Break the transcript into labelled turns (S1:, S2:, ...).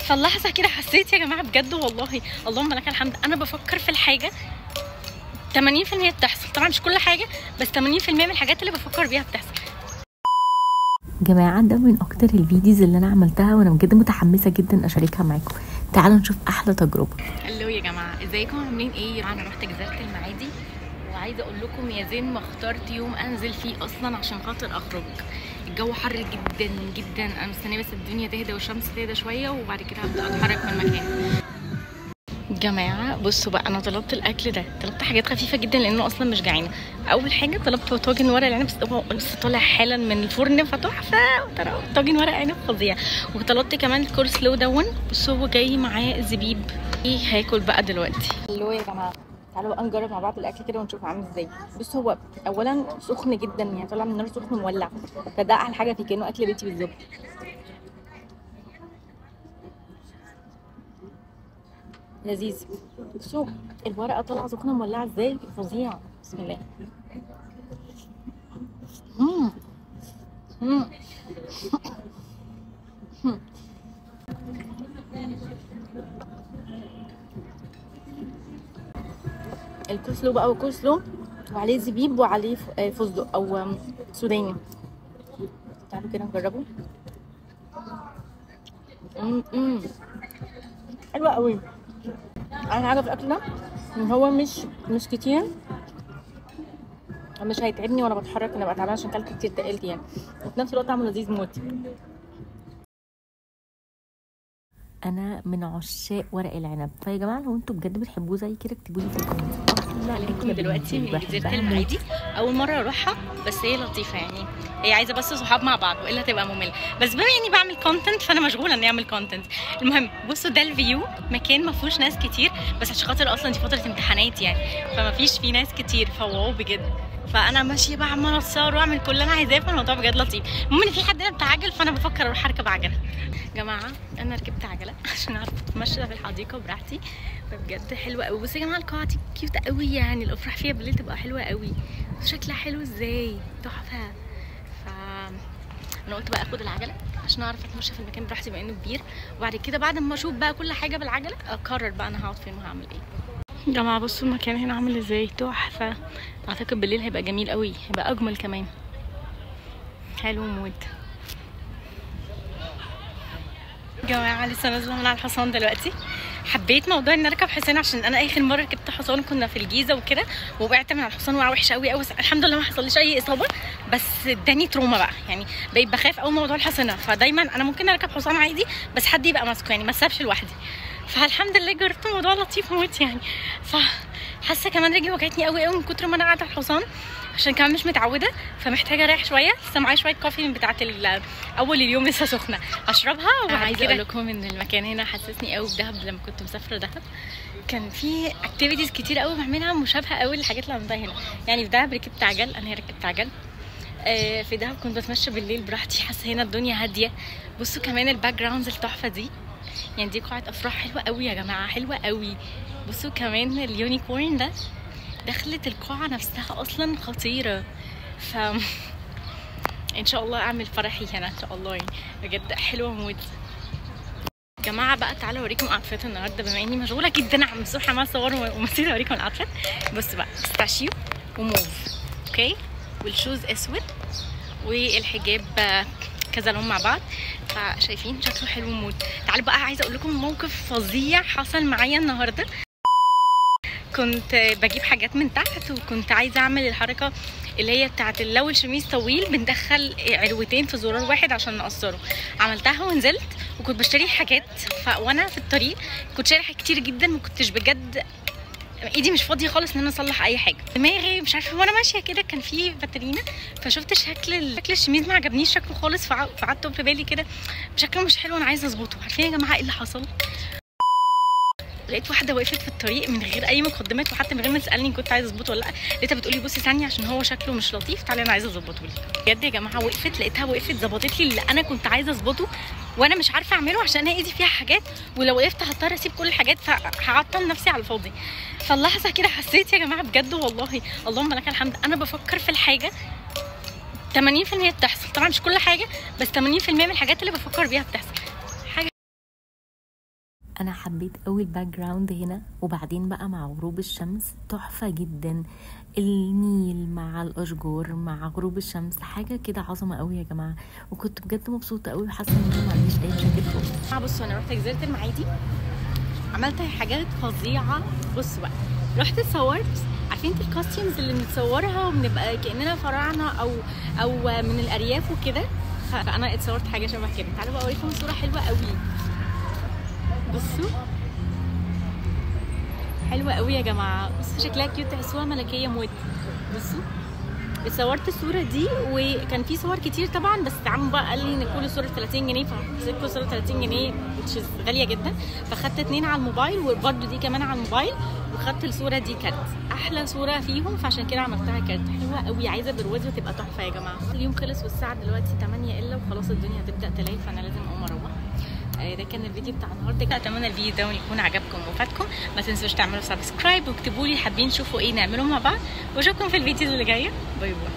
S1: فاللحظه كده حسيت يا جماعه بجد والله اللهم لك الحمد، انا بفكر في الحاجه 80% بتحصل. طبعا مش كل حاجه، بس 80% من الحاجات اللي بفكر بيها بتحصل.
S2: جماعه ده من اكتر الفيديوز اللي انا عملتها وانا بجد متحمسه جدا اشاركها معاكم. تعالوا نشوف احلى تجربه.
S1: هلو يا جماعه، ازيكم عاملين ايه؟ انا رحت جزيره المعادي وعايزه اقول لكم يا زين ما اخترت يوم انزل فيه اصلا عشان خاطر اخرج. الجو حر جدا جدا، انا مستنيه بس الدنيا تهدى والشمس تهدى شويه وبعد كده هبدا اتحرك من المكان. جماعه بصوا بقى، انا طلبت الاكل ده، طلبت حاجات خفيفه جدا لانه اصلا مش جعانه. اول حاجه طلبت طاجن ورق العنب، بس هو لسه طالع حالا من الفرن فتحفه، طاجن ورق عنب فظيع. وطلبت كمان الكورسلو دون، بس هو جاي معاه زبيب. ايه هاكل بقى دلوقتي. هلو يا جماعه، تعالوا بقى نجرب مع بعض الاكل كده ونشوف عامل ازاي. بص هو اولا سخن جدا، يعني طالع من النار سخن مولع، فده احلى حاجه فيه، كانه اكل بيتي بالظبط. لذيذ. بصوا الورقه طالعه سخنه مولعه ازاي، فظيع. بسم الله. الكوسلو بقى، وكوسلو وعليه زبيب وعليه فستق او سوداني. تعالوا كده نجربه. حلوه قوي. انا حاجه في الاكل ده ان هو مش كتير، مش هيتعبني وانا بتحرك، انا ببقى تعبانه عشان كلت كتير تقلت يعني، وفي نفس الوقت طعمه لذيذ موت.
S2: انا من عشاق ورق العنب، فيا جماعه لو انتوا بجد بتحبوه زي كده اكتبوا لي في الكومنت.
S1: عليكم دلوقتي من جزيره المعادي، اول مره اروحها بس هي لطيفه، يعني هي عايزه بس صحاب مع بعض والا هتبقى ممله، بس بما اني بعمل كونتنت فانا مشغوله اني اعمل كونتنت. المهم بصوا ده الفيو، مكان ما فيهوش ناس كتير، بس عشان خاطر اصلا دي فتره امتحانات يعني، فما فيش فيه ناس كتير، فواو بجد. فانا ماشيه بقى عماله اتصور واعمل كل اللي انا عايزاه، فالموضوع بجد لطيف. المهم ان في حد هنا بتاع عجل، فانا بفكر اروح اركب عجله. جماعه انا ركبت عجله عشان اعرف اتمشى في الحديقه براحتي، فبجد حلوه قوي. بصوا يا جماعه القاعه دي كيوت قوي، يعني الافراح فيها بالليل تبقى حلوه قوي، شكلها حلو ازاي، تحفه. انا قلت بقى اخد العجله عشان اعرف اتمشى في المكان براحتي بما انه كبير، وبعد كده بعد ما اشوف بقى كل حاجه بالعجله اقرر بقى انا هقعد فين وهعمل ايه. يا جماعه بصوا المكان هنا عامل ازاي، تحفه. اعتقد بالليل هيبقى جميل قوي، هيبقى اجمل كمان، حلو موت. يا جماعه لسه نازله من على الحصان دلوقتي. حبيت موضوع ان اركب حصان عشان انا اخر مره ركبت حصان كنا في الجيزه وكده، وقعت من على الحصان وقعه وحشه قوي قوي، الحمد لله ما حصليش اي اصابه، بس اداني تروما بقى، يعني بقيت بخاف قوي موضوع الحصانه، فدايما انا ممكن اركب حصان عادي بس حد يبقى ماسكه، يعني ما اسيبش لوحدي. فالحمد لله جربت الموضوع لطيف موت يعني. فحاسه كمان رجلي وجعتني قوي قوي من كتر ما انا قاعده على الحصان، عشان كمان مش متعوده، فمحتاجه اريح شويه. لسه معايا شويه كوفي من بتاعه اول اليوم لسه سخنه اشربها. وبعد كده اقول لكم ان المكان هنا حسسني قوي بدهب. لما كنت مسافره دهب كان في اكتيفيتيز كتير قوي بعملها مشابهه قوي للحاجات اللي عملتها هنا. يعني في دهب ركبت عجل، انا ركبت عجل. في دهب كنت بتمشى بالليل براحتي، حاسه هنا الدنيا هاديه. بصوا كمان الباك جراوندز التحفه دي، يعني دي قاعه افراح حلوه قوي يا جماعه، حلوه قوي. بصوا كمان اليونيكورن ده، دخلت القاعه نفسها اصلا خطيره. ف ان شاء الله اعمل فرحي هنا ان شاء الله، يعني بجد حلوه موت. جماعه بقى تعالوا اوريكم اوتفيت النهارده، بما اني مشغوله جدا عم بصراحه عماله اصور ومثير اوريكم الاوتفيت. بصوا بقى بيستاشيو وموف، اوكي، والشوز اسود، والحجاب كذا لون مع بعض، فشايفين شكله حلو موت. تعالوا بقى عايزه اقول لكم موقف فظيع حصل معايا النهارده. كنت بجيب حاجات من تحت، وكنت عايزه اعمل الحركه اللي هي بتاعت لو الشميز طويل بندخل عروتين في زرار واحد عشان نقصره. عملتها ونزلت وكنت بشتري حاجات، وانا في الطريق كنت شاري حاجات كتير جدا، ما كنتش بجد ايدي مش فاضيه خالص ان انا اصلح اي حاجه. دماغي مش عارفه وانا ماشيه كده كان في فاترينا، فشفت شكل الشميز ما عجبنيش شكله خالص، فقعدت في بالي كده شكله مش حلو، انا عايزه اظبطه. عارفين يا جماعه ايه اللي حصل؟ لقيت واحده وقفت في الطريق من غير اي مقدمات، وحتى من غير ما تسالني كنت عايزه اظبطه ولا لا، لقيتها بتقول لي بصي ثانيه عشان هو شكله مش لطيف، تعالي انا عايزه اظبطه لك. بجد يا جماعه وقفت، لقيتها وقفت ظبطت لي اللي انا كنت عايزه اظبطه، وانا مش عارفه اعمله عشان انا ايدي فيها حاجات، ولو وقفت هضطر اسيب كل الحاجات فهعطل نفسي على الفاضي. فاللحظه كده حسيت يا جماعه بجد والله اللهم لك الحمد، انا بفكر في الحاجه 80% بتحصل. طبعا مش كل حاجه، بس 80% من الحاجات اللي بفكر بيها بتحصل.
S2: انا حبيت قوي الباك جراوند هنا، وبعدين بقى مع غروب الشمس تحفه جدا، النيل مع الاشجار مع غروب الشمس، حاجه كده عظمه قوي يا جماعه. وكنت بجد مبسوطه قوي وحاسه ان انا ما عنديش اي مشاكل خالص.
S1: بصوا انا رحت جزيره المعادي، عملت حاجات فظيعه. بصوا بقى، رحت اتصورت، عارفين انت الكاستيومز اللي بنتصورها وبنبقى كاننا فراعنه او من الارياف وكده، فانا اتصورت حاجه شبه كده. تعالوا بقى اوريكم صوره حلوه قوي. بصوا حلوه قوي يا جماعه، بصوا شكلها كيوت، تحسوها ملكيه موت. بصوا اتصورت الصوره دي، وكان في صور كتير طبعا، بس عمو بقى قال لي ان كل صوره 30 جنيه، فحسيت كل صوره 30 جنيه غاليه جدا، فخدت 2 على الموبايل وبرده دي كمان على الموبايل، وخدت الصوره دي كارت، احلى صوره فيهم، فعشان كده عملتها كارت. حلوه قوي، عايزه برواز وتبقى تحفه يا جماعه. اليوم خلص والساعه دلوقتي 8 الا وخلاص، الدنيا هتبدا تليل، فانا لازم اقوم اروح. ده كان الفيديو بتاع النهارده. اتمنى الفيديو ده يكون عجبكم وفاتكم. ما تنسوش تعملوا سبسكرايب واكتبوا لي حابين تشوفوا ايه نعمله مع بعض، واشوفكم في الفيديوز اللي جايه. باي باي.